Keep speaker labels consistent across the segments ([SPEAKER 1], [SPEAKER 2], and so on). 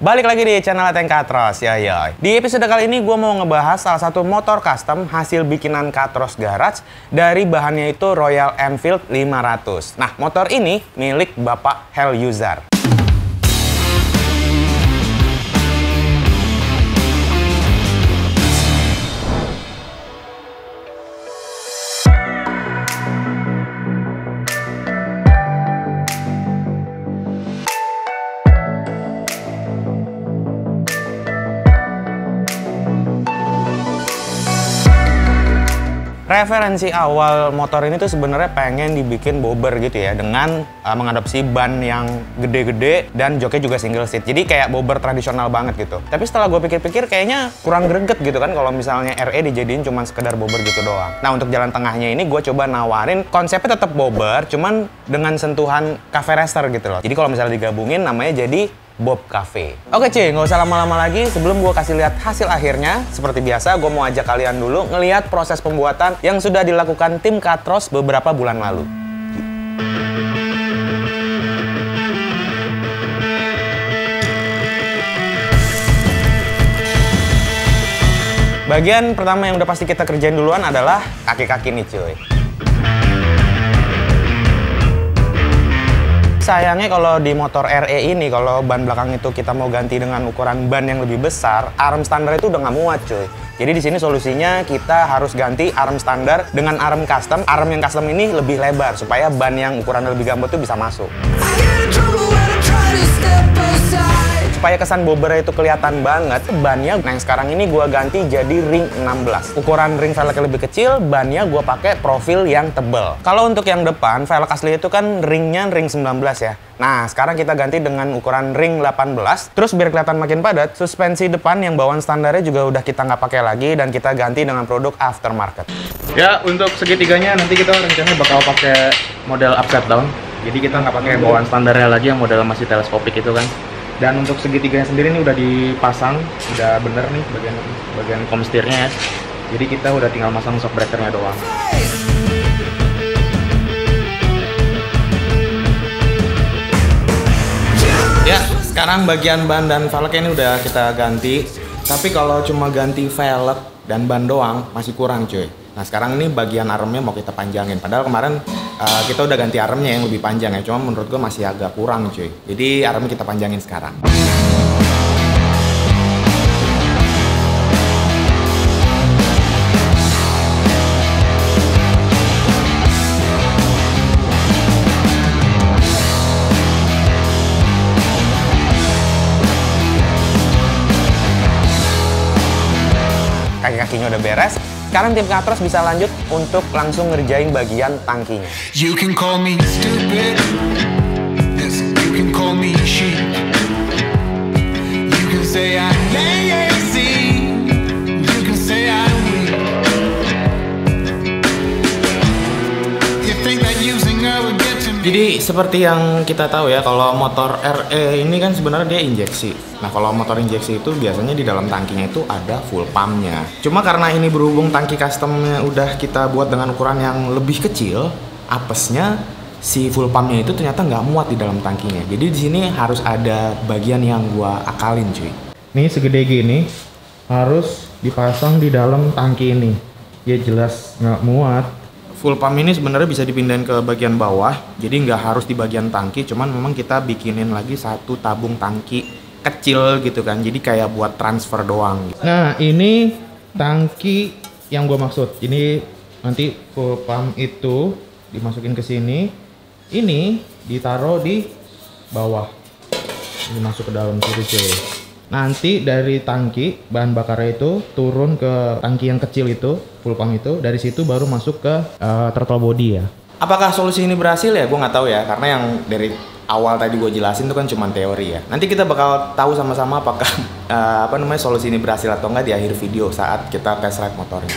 [SPEAKER 1] Balik lagi di channel Ateng Katros, ya. Di episode kali ini gue mau ngebahas salah satu motor custom hasil bikinan Katros Garage dari bahannya itu Royal Enfield 500. Nah, motor ini milik Bapak Hell User. Referensi awal motor ini tuh sebenarnya pengen dibikin bobber gitu ya, dengan mengadopsi ban yang gede-gede dan joknya juga single seat. Jadi kayak bobber tradisional banget gitu. Tapi setelah gue pikir-pikir kayaknya kurang greget gitu kan kalau misalnya RE dijadiin cuma sekedar bobber gitu doang. Nah, untuk jalan tengahnya ini gue coba nawarin konsepnya tetap bobber, cuman dengan sentuhan cafe racer gitu loh. Jadi kalau misalnya digabungin namanya jadi Bob Cafe. Oke cuy, nggak usah lama-lama lagi. Sebelum gue kasih lihat hasil akhirnya, seperti biasa gue mau ajak kalian dulu ngelihat proses pembuatan yang sudah dilakukan tim Katros beberapa bulan lalu. Bagian pertama yang udah pasti kita kerjain duluan adalah kaki-kaki nih cuy. Sayangnya kalau di motor RE ini, kalau ban belakang itu kita mau ganti dengan ukuran ban yang lebih besar, arm standar itu udah nggak muat cuy. Jadi di sini solusinya kita harus ganti arm standar dengan arm custom. Arm yang custom ini lebih lebar supaya ban yang ukuran lebih gambut itu bisa masuk. Supaya kesan bobbernya itu kelihatan banget, bannya yang sekarang ini gue ganti jadi ring 16. Ukuran ring velgnya lebih kecil, bannya gue pakai profil yang tebel. Kalau untuk yang depan, velg asli itu kan ringnya ring 19 ya. Nah, sekarang kita ganti dengan ukuran ring 18. Terus biar kelihatan makin padat, suspensi depan yang bawaan standarnya juga udah kita nggak pakai lagi dan kita ganti dengan produk aftermarket. Ya, untuk segitiganya nanti kita rencananya bakal pakai model upside down. Jadi kita nggak pakai bawaan standarnya lagi yang model masih teleskopik itu kan. Dan untuk segitiganya sendiri ini udah dipasang, udah bener nih bagian komstirnya ya. Jadi kita udah tinggal masang shock breakernya doang. Ya, sekarang bagian ban dan velgnya ini udah kita ganti. Tapi kalau cuma ganti velg dan ban doang masih kurang cuy. Nah, sekarang ini bagian armnya mau kita panjangin. Padahal kemarin kita udah ganti armnya yang lebih panjang ya. Cuma menurut gue masih agak kurang cuy. Jadi armnya kita panjangin sekarang. Kaki-kakinya udah beres. Sekarang tim Katros bisa lanjut untuk langsung ngerjain bagian tangkinya. You can call me stupid. Yes, you can call me sheep. You can say I'm lazy. You can say I'm weak. You think that using her would get to me. Jadi seperti yang kita tahu ya, kalau motor RE ini kan sebenarnya dia injeksi. Nah, kalau motor injeksi itu biasanya di dalam tangkinya itu ada full pumpnya. Cuma karena ini berhubung tangki customnya udah kita buat dengan ukuran yang lebih kecil, apesnya si full pumpnya itu ternyata nggak muat di dalam tangkinya. Jadi di sini harus ada bagian yang gua akalin cuy. Nih segede gini harus dipasang di dalam tangki ini. Ya jelas nggak muat. Full pump ini sebenarnya bisa dipindahin ke bagian bawah, jadi nggak harus di bagian tangki. Cuman memang kita bikinin lagi satu tabung tangki kecil gitu kan, jadi kayak buat transfer doang. Nah, ini tangki yang gue maksud. Ini nanti full pump itu dimasukin ke sini, ini ditaruh di bawah, ini masuk ke dalam situ cuy. Nanti dari tangki bahan bakarnya itu turun ke tangki yang kecil itu, full pump itu, dari situ baru masuk ke throttle body ya. Apakah solusi ini berhasil ya? Gue nggak tahu ya, karena yang dari awal tadi gue jelasin itu kan cuma teori ya. Nanti kita bakal tahu sama-sama apakah solusi ini berhasil atau enggak di akhir video saat kita test ride motornya.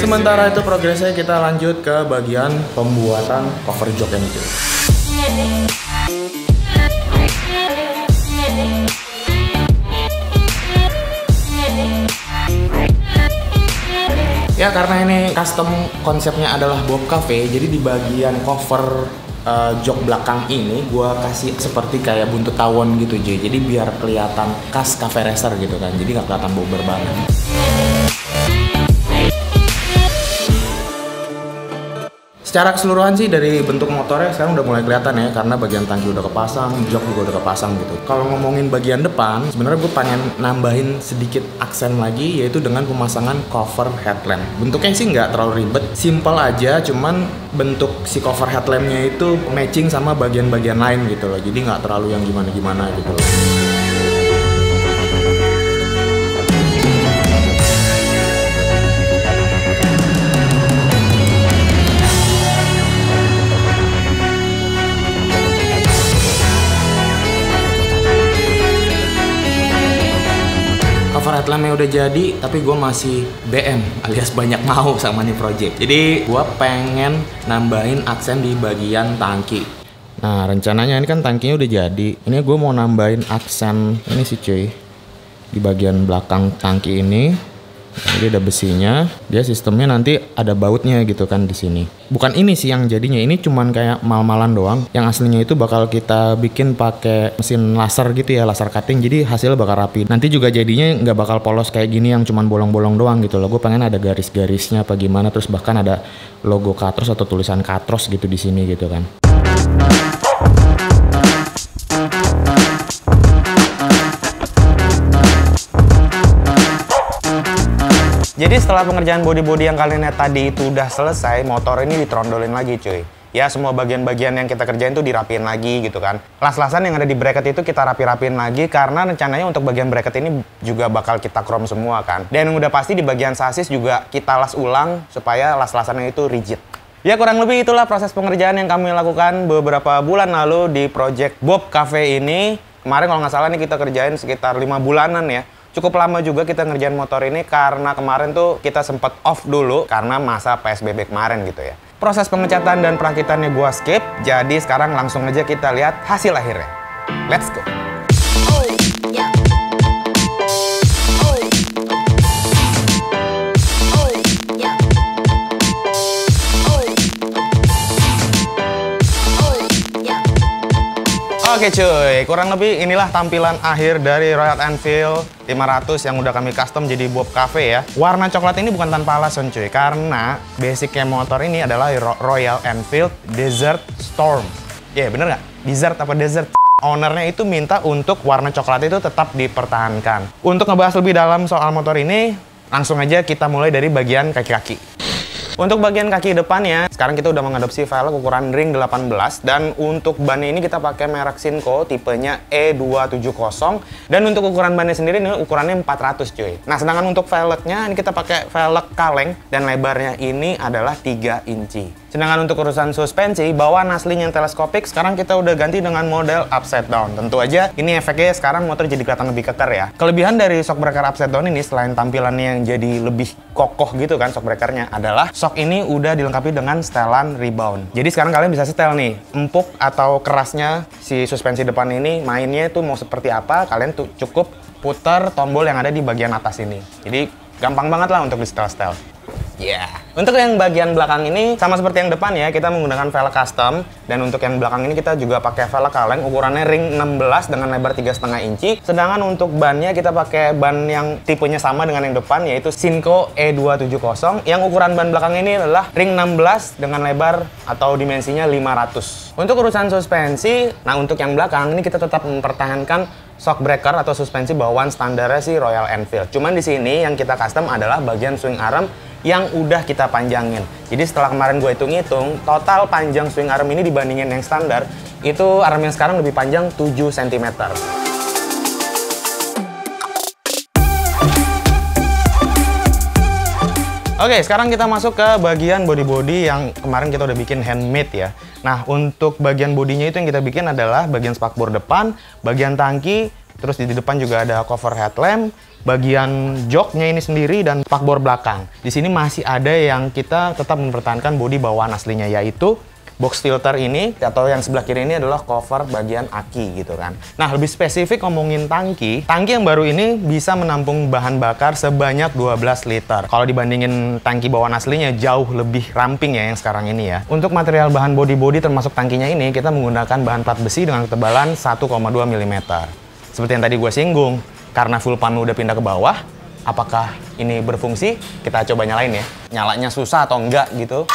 [SPEAKER 1] Sementara itu progresnya kita lanjut ke bagian pembuatan cover jok ini. Ya karena ini custom konsepnya adalah Bob Cafe, jadi di bagian cover jok belakang ini gue kasih seperti kayak buntut tawon gitu jadi biar kelihatan khas cafe racer gitu kan, jadi nggak kelihatan bober banget. Secara keseluruhan sih dari bentuk motornya sekarang udah mulai kelihatan ya, karena bagian tangki udah kepasang, jok juga udah kepasang gitu. Kalau ngomongin bagian depan, sebenarnya gue pengen nambahin sedikit aksen lagi, yaitu dengan pemasangan cover headlamp. Bentuknya sih nggak terlalu ribet, simple aja, cuman bentuk si cover headlampnya itu matching sama bagian-bagian lain gitu loh, jadi nggak terlalu yang gimana-gimana gitu loh. Cover headlampnya udah jadi, tapi gue masih BM alias banyak mau sama nih project. Jadi gue pengen nambahin aksen di bagian tangki. Nah rencananya ini kan tangkinya udah jadi. Ini gue mau nambahin aksen ini sih cuy, di bagian belakang tangki ini. Jadi ada besinya, dia sistemnya nanti ada bautnya gitu kan di sini. Bukan ini sih yang jadinya, ini cuman kayak mal-malan doang. Yang aslinya itu bakal kita bikin pakai mesin laser gitu ya, laser cutting. Jadi hasilnya bakal rapi. Nanti juga jadinya nggak bakal polos kayak gini yang cuman bolong-bolong doang gitu loh. Gue pengen ada garis-garisnya apa gimana, terus bahkan ada logo Katros atau tulisan Katros gitu di sini gitu kan. Jadi setelah pengerjaan body-body yang kalian lihat tadi itu udah selesai, motor ini ditrondolin lagi cuy. Ya semua bagian-bagian yang kita kerjain tuh dirapiin lagi gitu kan. Las-lasan yang ada di bracket itu kita rapi-rapiin lagi karena rencananya untuk bagian bracket ini juga bakal kita chrome semua kan. Dan yang udah pasti di bagian sasis juga kita las ulang supaya las-lasannya itu rigid. Ya kurang lebih itulah proses pengerjaan yang kami lakukan beberapa bulan lalu di project Bob Cafe ini. Kemarin kalau nggak salah nih kita kerjain sekitar 5 bulanan ya. Cukup lama juga kita ngerjain motor ini karena kemarin tuh kita sempat off dulu karena masa PSBB kemarin gitu ya. Proses pengecatan dan perakitannya gua skip, jadi sekarang langsung aja kita lihat hasil akhirnya. Let's go! Oke cuy, kurang lebih inilah tampilan akhir dari Royal Enfield 500 yang udah kami custom jadi Bob Cafe ya. Warna coklat ini bukan tanpa alasan cuy, karena basicnya motor ini adalah Royal Enfield Desert Storm. Ya bener nggak? Desert apa desert? Ownernya itu minta untuk warna coklat itu tetap dipertahankan. Untuk ngebahas lebih dalam soal motor ini, langsung aja kita mulai dari bagian kaki-kaki. Untuk bagian kaki depannya, sekarang kita udah mengadopsi velg ukuran ring 18 dan untuk bannya ini kita pakai merek Sinco tipenya E270 dan untuk ukuran bannya sendiri ini ukurannya 400 cuy. Nah sedangkan untuk velgnya ini kita pakai velg kaleng dan lebarnya ini adalah 3 inci. Sedangkan untuk urusan suspensi, bawaan aslinya yang teleskopik sekarang kita udah ganti dengan model upside down. Tentu aja ini efeknya sekarang motor jadi kelihatan lebih keker ya. Kelebihan dari shockbreaker upside down ini selain tampilannya yang jadi lebih kokoh gitu kan shockbreakernya adalah shock ini udah dilengkapi dengan setelan rebound. Jadi sekarang kalian bisa setel nih, empuk atau kerasnya si suspensi depan ini mainnya tuh mau seperti apa, kalian tuh cukup putar tombol yang ada di bagian atas ini. Jadi gampang banget lah untuk di setel-setel. Ya, untuk yang bagian belakang ini sama seperti yang depan ya, kita menggunakan velg custom dan untuk yang belakang ini kita juga pakai velg kaleng ukurannya ring 16 dengan lebar 3,5 inci. Sedangkan untuk bannya kita pakai ban yang tipenya sama dengan yang depan yaitu Sinco E270 yang ukuran ban belakang ini adalah ring 16 dengan lebar atau dimensinya 500. Untuk urusan suspensi, nah untuk yang belakang ini kita tetap mempertahankan shockbreaker atau suspensi bawaan standarnya si Royal Enfield. Cuman di sini yang kita custom adalah bagian swing arm yang udah kita panjangin. Jadi setelah kemarin gue hitung-hitung, total panjang swing arm ini dibandingin yang standar, itu arm yang sekarang lebih panjang 7 cm. Oke, sekarang kita masuk ke bagian body-body yang kemarin kita udah bikin handmade ya. Nah, untuk bagian bodinya itu yang kita bikin adalah bagian spakbor depan, bagian tangki, terus di depan juga ada cover headlamp, bagian joknya ini sendiri, dan spakbor belakang. Di sini masih ada yang kita tetap mempertahankan bodi bawaan aslinya, yaitu Box filter ini atau yang sebelah kiri ini adalah cover bagian aki gitu kan. Nah, lebih spesifik ngomongin tangki yang baru ini bisa menampung bahan bakar sebanyak 12 liter. Kalau dibandingin tangki bawaan aslinya jauh lebih ramping ya yang sekarang ini ya. Untuk material bahan body termasuk tangkinya ini kita menggunakan bahan plat besi dengan ketebalan 1,2 mm. Seperti yang tadi gue singgung, karena full pan udah pindah ke bawah, apakah ini berfungsi? Kita coba nyalain ya. Nyalanya susah atau enggak gitu.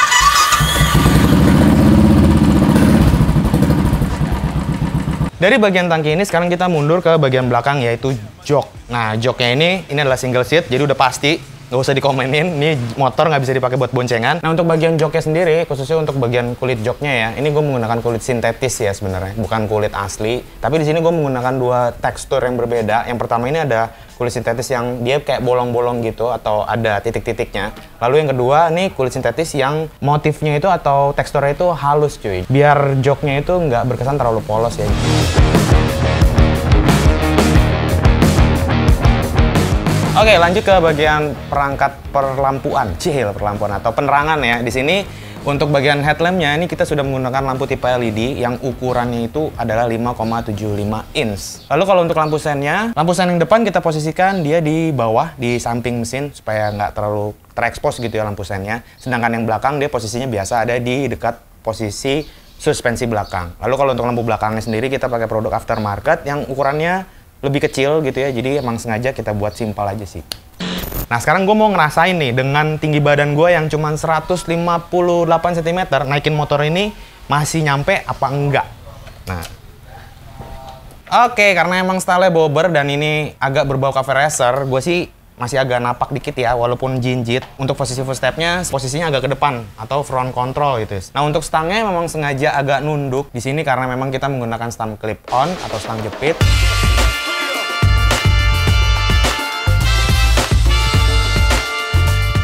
[SPEAKER 1] Dari bagian tangki ini sekarang kita mundur ke bagian belakang yaitu jok. Nah, joknya ini adalah single seat, jadi udah pasti nggak usah dikomenin, ini motor nggak bisa dipakai buat boncengan. Nah, untuk bagian joknya sendiri, khususnya untuk bagian kulit joknya ya, ini gue menggunakan kulit sintetis ya sebenarnya, bukan kulit asli. Tapi di sini gue menggunakan dua tekstur yang berbeda. Yang pertama ini ada kulit sintetis yang dia kayak bolong-bolong gitu atau ada titik-titiknya. Lalu yang kedua nih kulit sintetis yang motifnya itu atau teksturnya itu halus cuy. Biar joknya itu nggak berkesan terlalu polos ya. Oke, lanjut ke bagian perangkat perlampuan, perlampuan atau penerangan ya. Di sini untuk bagian headlampnya ini kita sudah menggunakan lampu tipe LED yang ukurannya itu adalah 5,75 inch. Lalu kalau untuk lampu sen yang depan kita posisikan dia di bawah, di samping mesin supaya nggak terlalu terekspos gitu ya lampu sennya. Sedangkan yang belakang dia posisinya biasa ada di dekat posisi suspensi belakang. Lalu kalau untuk lampu belakangnya sendiri kita pakai produk aftermarket yang ukurannya lebih kecil gitu ya, jadi emang sengaja kita buat simpel aja sih. Nah, sekarang gue mau ngerasain nih, dengan tinggi badan gue yang cuma 158 cm, naikin motor ini masih nyampe apa enggak? Nah, oke, karena emang style bobber dan ini agak berbau cafe racer, gue sih masih agak napak dikit ya, walaupun jinjit. Untuk posisi footstepnya, posisinya agak ke depan atau front control gitu. Nah, untuk stangnya memang sengaja agak nunduk di sini karena memang kita menggunakan stang clip on atau stang jepit.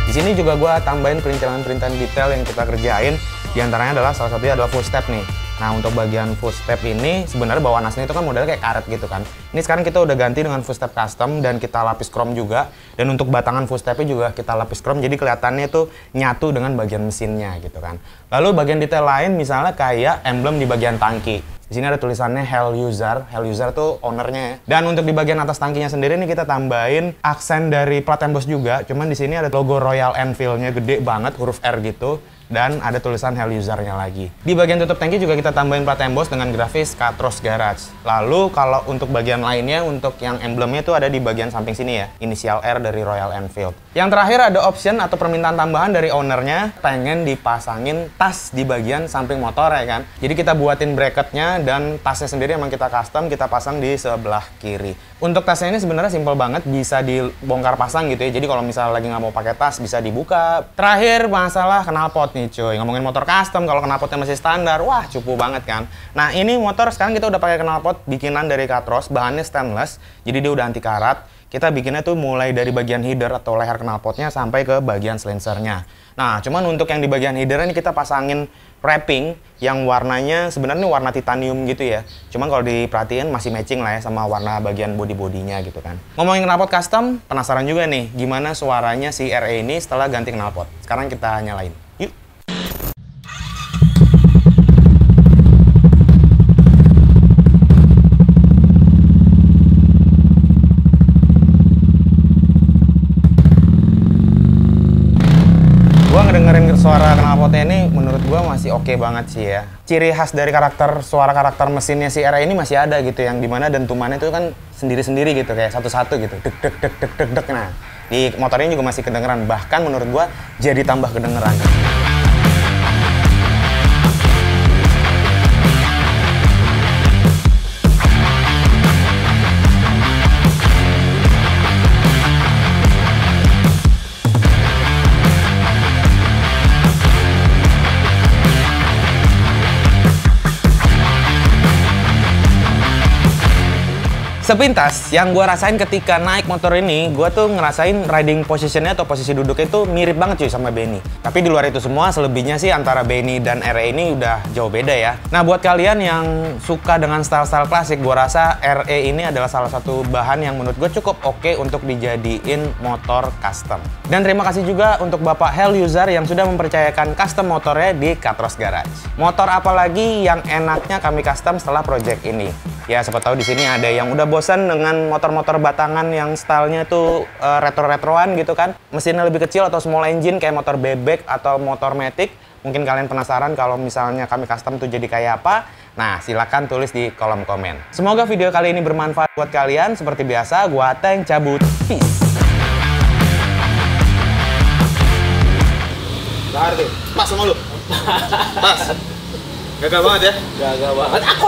[SPEAKER 1] Di sini juga gue tambahin perintilan-perintilan detail yang kita kerjain. Di antaranya adalah salah satunya adalah footstep nih. Nah, untuk bagian footstep ini sebenarnya bawaan aslinya itu kan modelnya kayak karet gitu kan. Ini sekarang kita udah ganti dengan footstep custom dan kita lapis chrome juga. Dan untuk batangan footstepnya juga kita lapis chrome, jadi kelihatannya itu nyatu dengan bagian mesinnya gitu kan. Lalu bagian detail lain misalnya kayak emblem di bagian tangki. Di sini ada tulisannya Hell User tuh ownernya ya. Dan untuk di bagian atas tangkinya sendiri nih kita tambahin aksen dari plat emboss juga. Cuman di sini ada logo Royal Enfield-nya gede banget, huruf R gitu. Dan ada tulisan Hell User-nya lagi. Di bagian tutup tangki juga kita tambahin plat emboss dengan grafis Katros Garage. Lalu kalau untuk bagian lainnya, untuk yang emblemnya itu ada di bagian samping sini ya. Inisial R dari Royal Enfield. Yang terakhir ada option atau permintaan tambahan dari ownernya, pengen dipasangin tas di bagian samping motor ya kan. Jadi kita buatin bracketnya dan tasnya sendiri emang kita custom, kita pasang di sebelah kiri. Untuk tasnya ini sebenarnya simpel banget, bisa dibongkar pasang gitu ya. Jadi kalau misalnya lagi nggak mau pakai tas, bisa dibuka. Terakhir masalah knalpot nih cuy. Ngomongin motor custom, kalau knalpotnya masih standar, wah cupu banget kan. Nah, ini motor sekarang kita udah pakai knalpot bikinan dari Katros, bahannya stainless, jadi dia udah anti karat. Kita bikinnya tuh mulai dari bagian header atau leher knalpotnya sampai ke bagian silencernya. Nah, cuman untuk yang di bagian header ini kita pasangin wrapping yang warnanya sebenarnya warna titanium gitu ya. Cuman kalau diperhatiin masih matching lah ya sama warna bagian body-bodinya gitu kan. Ngomongin knalpot custom, penasaran juga nih gimana suaranya si RE ini setelah ganti knalpot. Sekarang kita nyalain. Yuk. Gua ngedengerin suara knalpotnya ini menurut gua masih oke banget sih ya. Ciri khas dari suara karakter mesinnya si RE ini masih ada gitu, yang dimana dentumannya itu kan sendiri-sendiri gitu, kayak satu-satu gitu, dek dek dek dek dek dek. Nah, di motornya juga masih kedengeran, bahkan menurut gua jadi tambah kedengeran.
[SPEAKER 2] Sepintas, yang gue rasain ketika naik motor ini, gue tuh ngerasain riding positionnya atau posisi duduknya itu mirip banget cuy sama Benny. Tapi di luar itu semua, selebihnya sih antara Benny dan RE ini udah jauh beda ya. Nah, buat kalian yang suka dengan style-style klasik, gue rasa RE ini adalah salah satu bahan yang menurut gue cukup oke untuk dijadiin motor custom. Dan terima kasih juga untuk Bapak Hell User yang sudah mempercayakan custom motornya di Katros Garage. Motor apa lagi yang enaknya kami custom setelah project ini? Ya, siapa tahu di sini ada yang udah bosan dengan motor-motor batangan yang stylenya tuh retro-retroan gitu kan. Mesinnya lebih kecil atau small engine kayak motor bebek atau motor matic. Mungkin kalian penasaran kalau misalnya kami custom tuh jadi kayak apa? Nah, silakan tulis di kolom komen. Semoga video kali ini bermanfaat buat kalian. Seperti biasa, gua Ateng cabut. Peace.
[SPEAKER 1] Bahar tuh, pas sama lu. Pas. Gagal banget ya?
[SPEAKER 3] Gagal banget. Aku.